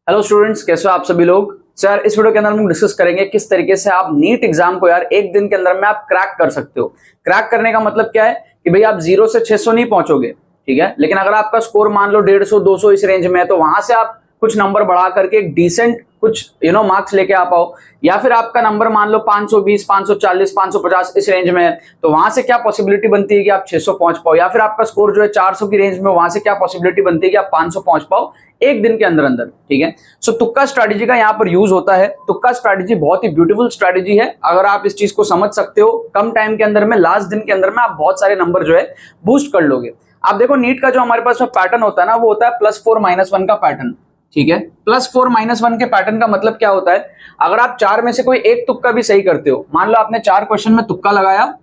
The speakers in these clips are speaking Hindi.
हेलो स्टूडेंट्स, कैसे हो आप सभी लोग। सर इस वीडियो के अंदर हम डिस्कस करेंगे किस तरीके से आप नीट एग्जाम को यार एक दिन के अंदर में आप क्रैक कर सकते हो। क्रैक करने का मतलब क्या है कि भाई आप 0 से 600 नहीं पहुंचोगे, ठीक है, लेकिन अगर आपका स्कोर मान लो 150 200 इस रेंज में है तो वहां से आप कुछ नंबर बढ़ा करके एक डिसेंट कुछ मार्क्स लेके आ पाओ। या फिर आपका नंबर मान लो 520 540 550 इस रेंज में है तो वहां से क्या पॉसिबिलिटी बनती है कि आप 600 पहुंच पाओ। या फिर आपका स्कोर जो है 400 की रेंज में, वहां से क्या पॉसिबिलिटी बनती है कि आप 500 पहुंच पाओ एक दिन के अंदर अंदर, ठीक है। सो तुक्का स्ट्रैटेजी का यहाँ पर यूज होता है। तुक्का स्ट्रैटेजी बहुत ही ब्यूटीफुल स्ट्रैटेजी है। अगर आप इस चीज को समझ सकते हो, कम टाइम के अंदर में, लास्ट दिन के अंदर में आप बहुत सारे नंबर जो है बूस्ट कर लोगे। आप देखो नीट का जो हमारे पास में पैटर्न होता है ना, वो होता है +4 -1 का पैटर्न, ठीक है। +4 -1 के पैटर्न का मतलब क्या होता है, अगर आप 4 में से कोई एक तुक्का भी सही करते हो, मान लो आपने 4 क्वेश्चन में तुक्का लगाया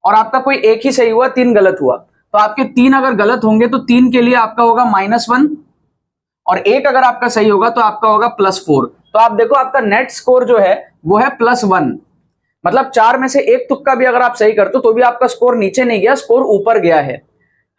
और आपका कोई एक ही सही हुआ, 3 गलत हुआ, तो आपके 3 अगर गलत होंगे तो 3 के लिए आपका होगा -1 और एक अगर आपका सही होगा तो आपका होगा +4। तो आप देखो आपका नेट स्कोर जो है वो है +1, मतलब 4 में से एक तुक्का भी अगर आप सही करते हो तो भी आपका स्कोर नीचे नहीं गया, स्कोर ऊपर गया है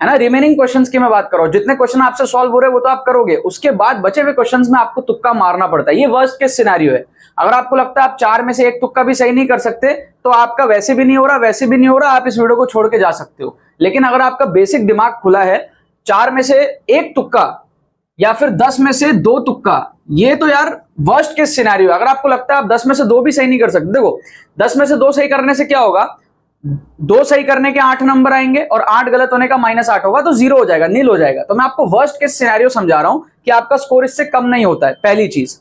ना। रिमेनिंग क्वेश्चंस की मैं बात कर रहा हूं, जितने क्वेश्चन आपसे सॉल्व हो रहे हैं वो तो आप करोगे, उसके बाद बचे हुए क्वेश्चंस में आपको तुक्का मारना पड़ता है। ये वर्स्ट केस सिनेरियो है। अगर आपको लगता है आप 4 में से एक तुक्का भी सही नहीं कर सकते तो आपका वैसे भी नहीं हो रहा, वैसे भी नहीं हो रहा, आप इस वीडियो को छोड़ के जा सकते हो। लेकिन अगर आपका बेसिक दिमाग खुला है, 4 में से एक तुक्का या फिर 10 में से 2 तुक्का, ये तो यार वर्स्ट केस सिनेरियो। अगर आपको लगता है आप 10 में से 2 भी सही नहीं कर सकते, देखो 10 में से 2 सही करने से क्या होगा, 2 सही करने के 8 नंबर आएंगे और 8 गलत होने का -8 होगा तो 0 हो जाएगा, नील हो जाएगा। तो मैं आपको वर्स्ट केस सिनेरियो समझा रहा हूं कि आपका स्कोर इससे कम नहीं होता है, पहली चीज।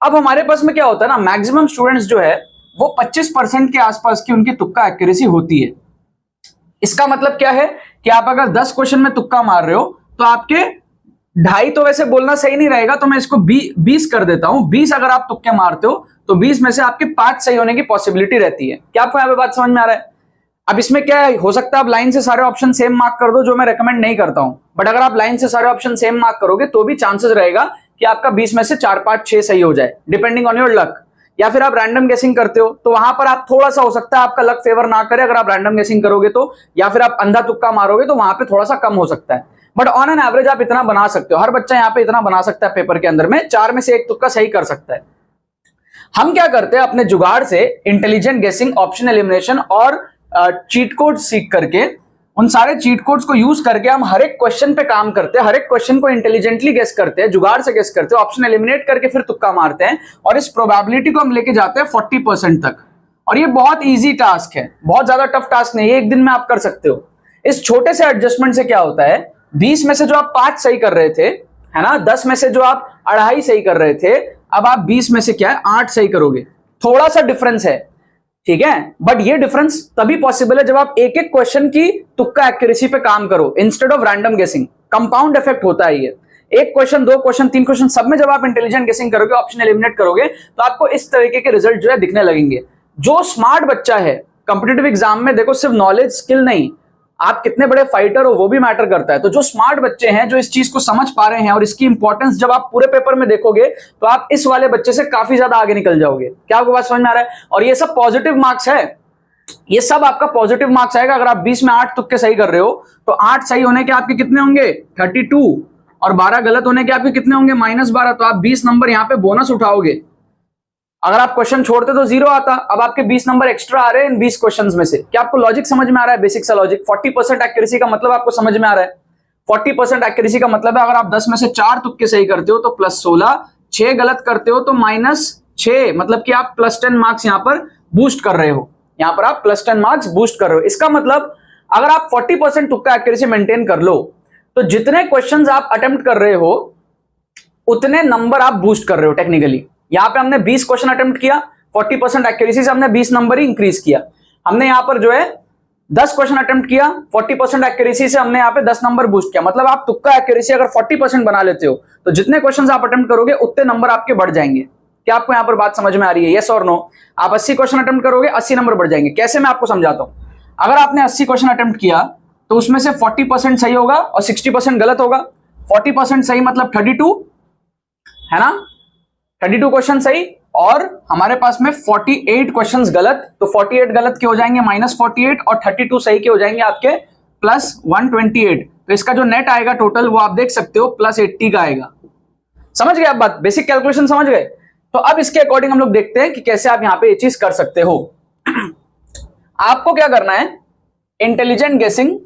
अब हमारे पास में क्या होता है ना, मैक्सिमम स्टूडेंट्स जो है वो 25% के आसपास की उनकी तुक्का एक्यूरेसी होती है। इसका मतलब क्या है कि आप अगर 10 क्वेश्चन में तुक्का मार रहे हो तो आपके 2.5 तो वैसे बोलना सही नहीं रहेगा, तो मैं इसको 20 कर देता हूं। 20 अगर आप तुक्के मारते हो तो 20 में से आपके 5 सही होने की पॉसिबिलिटी रहती है। क्या आपको यहां पे बात समझ में आ रहा है? अब इसमें क्या है, हो सकता है आप लाइन से सारे ऑप्शन सेम मार्क कर दो, जो मैं रेकमेंड नहीं करता हूं, बट अगर आप लाइन से सारे ऑप्शन सेम मार्क करोगे तो भी चांसेस रहेगा कि आपका 20 में से 4 5 6 सही हो जाए, डिपेंडिंग ऑन योर लक। या फिर आप रैंडम गेसिंग करते हो तो वहां पर आप थोड़ा सा, हो सकता है आपका लक फेवर ना करे अगर आप रैंडम गेसिंग करोगे तो, या फिर आप अंधा तुक्का मारोगे तो वहां पे थोड़ा सा कम हो सकता है, बट ऑन एन एवरेज आप इतना बना सकते हो। हर बच्चा यहाँ पे इतना बना सकता है पेपर के अंदर में, 4 में से एक तुक्का सही कर सकता है। हम क्या करते हैं, अपने जुगाड़ से इंटेलिजेंट गेसिंग, ऑप्शन एलिमिनेशन और चीट कोड सीख करके, उन सारे चीट कोड्स को यूज करके हम हर एक क्वेश्चन पे काम करते हैं, हर एक क्वेश्चन को इंटेलिजेंटली गेस करते हैं, जुगाड़ से गेस करते हैं, ऑप्शन एलिमिनेट करके फिर तुक्का मारते हैं और इस प्रोबेबिलिटी को हम लेके जाते हैं 40% तक। और ये बहुत इजी टास्क है, बहुत ज्यादा टफ टास्क नहीं है, एक दिन में आप कर सकते हो। इस छोटे से एडजस्टमेंट से क्या होता है, 20 में से जो आप 5 सही कर रहे थे, है ना, 10 में से जो आप 2.5 सही कर रहे थे, अब आप 20 में से क्या है 8 सही करोगे। थोड़ा सा डिफरेंस है, ठीक है, बट ये डिफरेंस तभी पॉसिबल है जब आप एक एक क्वेश्चन की तुक्का एक्यूरेसी पे काम करो इंस्टेड ऑफ रैंडम गेसिंग। कंपाउंड इफेक्ट होता है ये। एक क्वेश्चन, 2 क्वेश्चन, 3 क्वेश्चन, सब में जब आप इंटेलिजेंट गेसिंग करोगे, ऑप्शन एलिमिनेट करोगे, तो आपको इस तरीके के रिजल्ट जो है दिखने लगेंगे। जो स्मार्ट बच्चा है कॉम्पिटिटिव एग्जाम में, देखो सिर्फ नॉलेज स्किल नहीं, आप कितने बड़े फाइटर हो वो भी मैटर करता है। तो जो स्मार्ट बच्चे हैं, जो इस चीज को समझ पा रहे हैं और इसकी इंपॉर्टेंस जब आप पूरे पेपर में देखोगे तो आप इस वाले बच्चे से काफी ज्यादा आगे निकल जाओगे। क्या आपको बात समझ में आ रहा है? और ये सब पॉजिटिव मार्क्स है, ये सब आपका पॉजिटिव मार्क्स आएगा। अगर आप 20 में 8 तुक्के सही कर रहे हो तो 8 सही होने के आपके कितने होंगे 32, और 12 गलत होने के आपके कितने होंगे -12। तो आप 20 नंबर यहाँ पे बोनस उठाओगे। अगर आप क्वेश्चन छोड़ते तो 0 आता, अब आपके 20 नंबर एक्स्ट्रा आ रहे हैं इन 20 क्वेश्चंस में से। क्या आपको लॉजिक समझ में आ रहा है? बेसिक सा लॉजिक। 40% एक्यूरेसी का मतलब आपको समझ में आ रहा है? 40% एक्यूरेसी का मतलब है अगर आप 10 में से 4 तुक्के सही करते हो तो +16, 6 गलत करते हो तो -6, मतलब कि आप +10 मार्क्स यहाँ पर बूस्ट कर रहे हो। यहाँ पर आप +10 मार्क्स बूस्ट कर रहे हो। इसका मतलब अगर आप 40% तुक्का एक्यूरेसी मेंटेन कर लो तो जितने क्वेश्चंस आप अटेम्प्ट कर रहे हो उतने नंबर आप बूस्ट कर रहे हो टेक्निकली। यहां पे हमने 20 क्वेश्चन अटेम्प्ट किया, 40% एक्यूरेसी से हमने 20 नंबर ही इंक्रीज किया। हमने यहां पर जो है 10 क्वेश्चन अटेम्प्ट किया, 40% एक्यूरेसी से हमने यहां पे 10 नंबर बूस्ट किया। मतलब आप तुक्का एक्यूरेसी अगर 40% बना लेते हो तो जितने क्वेश्चन आप अटेम्प्ट करोगे उतने नंबर आपके बढ़ जाएंगे। क्या आपको यहां पर बात समझ में आ रही है? यस और नो? आप 80 क्वेश्चन अटेम्प्ट करोगे, 80 नंबर बढ़ जाएंगे। कैसे, मैं आपको समझाता हूं। अगर आपने 80 क्वेश्चन अटेम्प्ट किया तो उसमें से 40% सही होगा और 60% गलत होगा। 40% सही मतलब 32, है ना, 32 क्वेश्चन सही, और हमारे पास में 48 क्वेश्चंस गलत। तो 48 गलत के हो जाएंगे -48 और 32 सही के हो जाएंगे आपके +128। तो इसका जो नेट आएगा टोटल वो आप देख सकते हो +80 का आएगा। समझ गए आप बात, बेसिक कैलकुलेशन समझ गए। तो अब इसके अकॉर्डिंग हम लोग देखते हैं कि कैसे आप यहां पे ये चीज कर सकते हो। आपको क्या करना है, इंटेलिजेंट गेसिंग,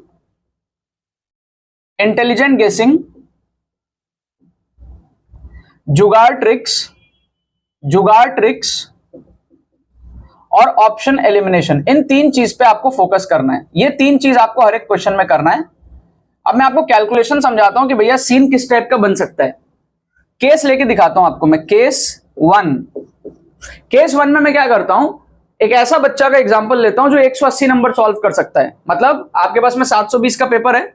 जुगाड़ ट्रिक्स और ऑप्शन एलिमिनेशन, इन 3 चीज पे आपको फोकस करना है। ये 3 चीज आपको हर एक क्वेश्चन में करना है। अब मैं आपको कैलकुलेशन समझाता हूं कि भैया सीन किस टाइप का बन सकता है। केस लेके दिखाता हूं आपको मैं। केस 1 में मैं क्या करता हूं, एक ऐसा बच्चा का एग्जांपल लेता हूं जो 180 नंबर सॉल्व कर सकता है। मतलब आपके पास में 720 का पेपर है,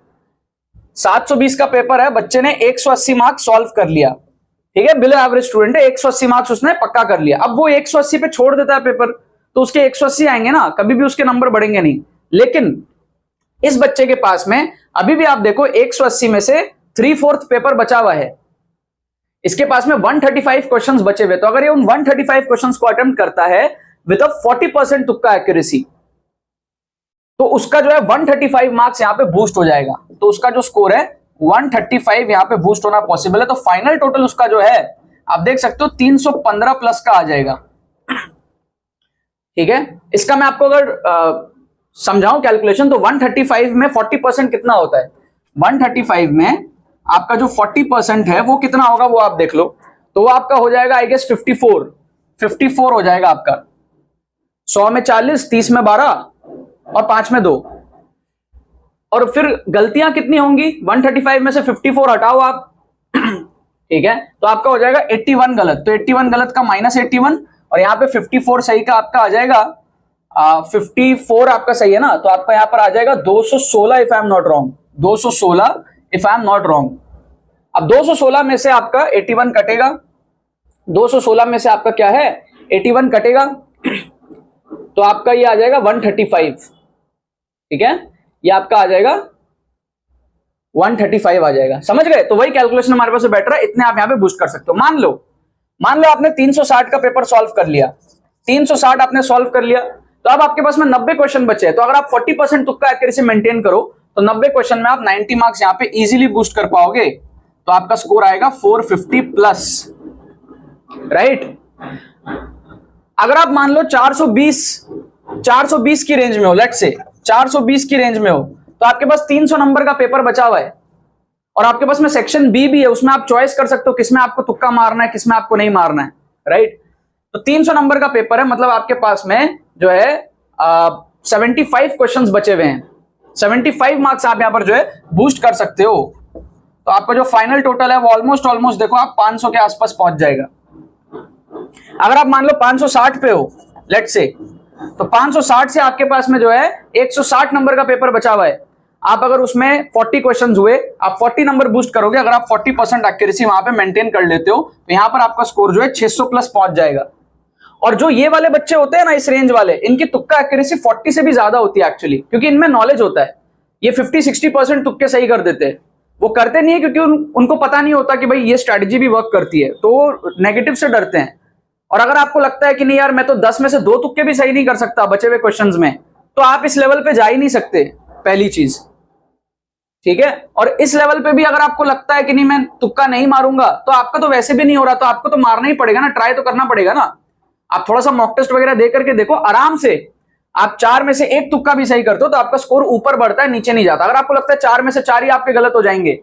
720 का पेपर है, बच्चे ने 180 मार्क्स सॉल्व कर लिया, ठीक है, बिलो एवरेज स्टूडेंट है, 180 मार्क्स उसने पक्का कर लिया। अब वो 180 पे छोड़ देता है पेपर, तो उसके 180 आएंगे ना, कभी भी उसके नंबर बढ़ेंगे नहीं। लेकिन इस बच्चे के पास में अभी भी आप देखो 180 में से 3/4 पेपर बचा हुआ है, इसके पास में 135 क्वेश्चंस बचे हुए। तो अगर ये उन 135 क्वेश्चंस को अटेम्प्ट करता है विद अ 40% तुक्का एक्यूरेसी, तो उसका जो है 135 मार्क्स यहां पे बूस्ट हो जाएगा। तो उसका जो स्कोर है 135 यहां पे बूस्ट होना पॉसिबल है। तो फाइनल टोटल उसका जो है आप देख सकते हो 315 प्लस का आ जाएगा, ठीक है। इसका मैं आपको अगर समझाऊं कैलकुलेशन, तो 135 में 40% कितना होता है, 135 में आपका जो 40% है वो कितना होगा वो आप देख लो। तो वो आपका हो जाएगा आई गेस 54 हो जाएगा आपका। 100 में 40, 30 में 12 और 5 में 2। और फिर गलतियां कितनी होंगी, 135 में से 54 हटाओ आप, ठीक है, तो आपका हो जाएगा 81 गलत। तो 81 गलत का -81 और यहाँ पे 54 सही का आपका आ जाएगा 54 आपका सही है ना, तो आपका यहाँ पर आ जाएगा 216 if I am not wrong, 216 if I am not wrong. अब 216 में से आपका 81 कटेगा, 216 में से आपका क्या है 81 कटेगा, तो आपका ये आ जाएगा 135, ठीक है, ये आपका आ जाएगा 135 आ जाएगा। समझ गए। तो वही कैलकुलेशन हमारे पास बैठ रहा है, इतने आप यहां पे बूस्ट कर सकते हो। मान लो आपने 360 का पेपर सॉल्व कर लिया, 360 आपने सॉल्व कर लिया, तो अब आपके पास में 90 क्वेश्चन बचे हैं। तो अगर आप 40% तुक्का एक्यूरेसी मेंटेन करो तो 90 क्वेश्चन में आप 90 मार्क्स यहां पे इजीली बूस्ट कर पाओगे। तो आपका स्कोर आएगा 450 प्लस, राइट। अगर आप मान लो 420 की रेंज में हो, लेट्स से 420 की रेंज में हो, तो आपके पास 300 नंबर का पेपर बचा हुआ है और आपके पास में सेक्शन बी भी है, उसमें आप चॉइस कर सकते हो किसमें आपको तुक्का मारना है, किसमें आपको नहीं मारना है, राइट। तो 300 नंबर का पेपर है, मतलब आपके पास में जो है 75 क्वेश्चंस बचे हुए हैं, 75 मार्क्स आप यहां पर जो है बूस्ट कर सकते हो। तो आपका जो फाइनल टोटल है वो ऑलमोस्ट देखो आप 500 के आसपास पहुंच जाएगा। अगर आप मान लो 560 पे हो लेट्स से, तो 560 से आपके पास में जो है 160 नंबर का पेपर बचा हुआ है। आप अगर उसमें 40 क्वेश्चंस हुए, आप 40 नंबर बूस्ट करोगे, अगर आप 40% एक्यूरेसी वहां पे मेंटेन कर लेते हो, तो यहां पर आपका स्कोर जो है 600 प्लस पहुंच जाएगा। और जो ये वाले बच्चे होते हैं ना इस रेंज वाले, इनकी तुक्का एक्यूरेसी 40 से भी ज्यादा होती है एक्चुअली, क्योंकि इनमें नॉलेज होता है। ये 50-60% तुक्के सही कर देते हैं। वो करते नहीं है क्योंकि उनको पता नहीं होता कि भाई ये स्ट्रैटेजी भी वर्क करती है, तो वो नेगेटिव से डरते हैं। और अगर आपको लगता है कि नहीं यार मैं तो 10 में से 2 तुक्के भी सही नहीं कर सकता बचे हुए क्वेश्चंस में, तो आप इस लेवल पे जा ही नहीं सकते, पहली चीज, ठीक है। और इस लेवल पे भी अगर आपको लगता है कि नहीं मैं तुक्का नहीं मारूंगा, तो आपका तो वैसे भी नहीं हो रहा, तो आपको तो मारना ही पड़ेगा ना, ट्राई तो करना पड़ेगा ना। आप थोड़ा सा मॉक टेस्ट वगैरह दे करके देखो, आराम से आप 4 में से 1 तुक्का भी सही करते हो तो आपका स्कोर ऊपर बढ़ता है, नीचे नहीं जाता। अगर आपको लगता है 4 में से 4 ही आपके गलत हो जाएंगे,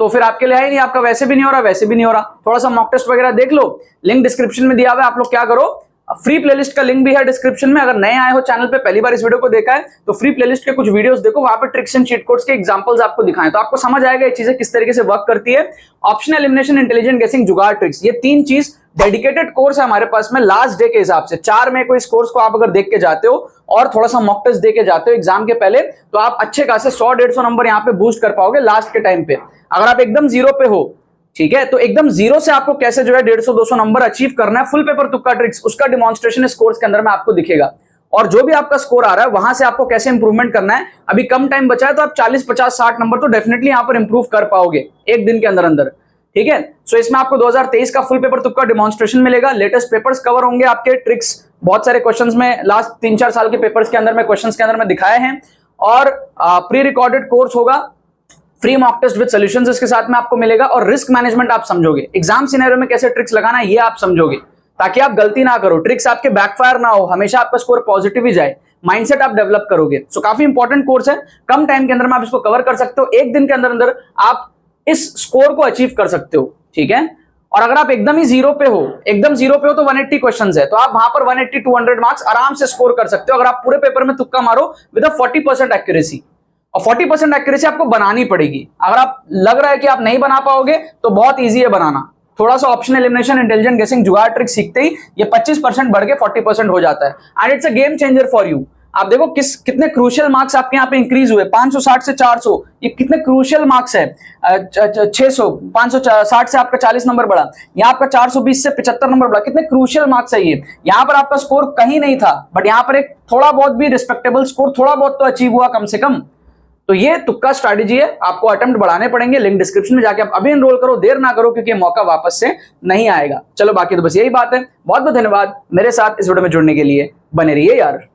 तो फिर आपके लिए है ही नहीं, आपका वैसे भी नहीं हो रहा, वैसे भी नहीं हो रहा। थोड़ा सा मॉक टेस्ट वगैरह देख लो, लिंक डिस्क्रिप्शन में दिया हुआ है। आप लोग क्या करो, फ्री प्लेलिस्ट का लिंक भी है डिस्क्रिप्शन में। अगर नए आए हो चैनल पे, पहली बार इस वीडियो को देखा है, तो फ्री प्लेलिस्ट के कुछ वीडियोस देखो, वहां पे ट्रिक्स एंड चीट कोड्स के एग्जांपल्स आपको दिखाएं, तो आपको समझ आएगा ये चीजें किस तरीके से वर्क करती है। ऑप्शन एलिमिनेशन, इंटेलिजेंट गेसिंग, जुगाड़ ट्रिक्स, ये 3 चीज डेडिकेटेड कोर्स है हमारे पास में लास्ट डे के हिसाब से। 4 मई को इस कोर्स को आप अगर देख के जाते हो और थोड़ा सा मॉक टेस्ट दे के जाते हो एग्जाम के पहले, तो आप अच्छे खासे 100-150 नंबर यहाँ पे बूस्ट कर पाओगे लास्ट के टाइम पे। अगर आप एकदम जीरो पे हो, ठीक है, तो एकदम जीरो से आपको कैसे जो है 150-200 नंबर अचीव करना है, फुल पेपर तुक्का ट्रिक्स, उसका डिमॉन्स्ट्रेशन इस कोर्स के अंदर में आपको दिखेगा। और जो भी आपका स्कोर आ रहा है वहां से आपको कैसे इंप्रूवमेंट करना है, अभी कम टाइम बचा है, तो आप 40, 50, 60 नंबर तो डेफिनेटली यहां पर इंप्रूव कर पाओगे एक दिन के अंदर अंदर, ठीक है। सो इसमें आपको 2023 का फुल पेपर तुक्का डिमॉन्स्ट्रेशन मिलेगा, लेटेस्ट पेपर्स कवर होंगे आपके, ट्रिक्स बहुत सारे क्वेश्चंस में लास्ट 3-4 साल के पेपर्स के अंदर में क्वेश्चंस के अंदर में दिखाए हैं, और प्री रिकॉर्डेड कोर्स होगा, free mock test with solutions इसके साथ में आपको मिलेगा, और रिस्क मैनेजमेंट आप समझोगे, एग्जाम सिनेरियो में कैसे ट्रिक्स लगाना है ये आप समझोगे, ताकि आप गलती ना करो, ट्रिक्स आपके बैकफायर ना हो, हमेशा आपका स्कोर पॉजिटिव ही जाए, माइंडसेट आप डेवलप करोगे। सो काफी इंपॉर्टेंट कोर्स है, कम टाइम के अंदर में आप इसको कवर कर सकते हो, एक दिन के अंदर अंदर आप इस स्कोर को अचीव कर सकते हो, ठीक है। और अगर आप एकदम ही जीरो पे हो, तो 180 क्वेश्चंस है, तो आप वहां पर 180 200 मार्क्स आराम से स्कोर कर सकते हो, अगर आप पूरे पेपर में तुक्का मारो विद 40% एक्यूरेसी। और 40% एक्यूरेसी आपको बनानी पड़ेगी, अगर आप लग रहा है कि आप नहीं बना पाओगे तो बहुत ईजी है बनाना, थोड़ा सा ऑप्शन एलिमिनेशन, इंटेलिजेंट गेसिंग, जुगाड़ ट्रिक सीखते ही ये 25% बढ़ के 40% हो जाता है, and it's a game changer for you. आप देखो कितने क्रूशियल मार्क्स आपके यहाँ पे इंक्रीज हुए, 560 से 400, ये कितने क्रूशियल मार्क्स है। 600 560 से आपका 40 नंबर बढ़ा, यहाँ आपका 420 से 75 नंबर बढ़ा, कितने क्रूशियल मार्क्स है ये। यहाँ पर आपका स्कोर कहीं नहीं था, बट यहाँ पर एक थोड़ा बहुत भी रिस्पेक्टेबल स्कोर, थोड़ा बहुत तो अचीव हुआ कम से कम। तो ये तुक्का स्ट्रैटेजी है, आपको अटेम्प्ट बढ़ाने पड़ेंगे, लिंक डिस्क्रिप्शन में जाके आप अभी एनरोल करो, देर ना करो, क्योंकि मौका वापस से नहीं आएगा। चलो बाकी तो बस यही बात है, बहुत बहुत धन्यवाद मेरे साथ इस वीडियो में जुड़ने के लिए, बने रहिए यार।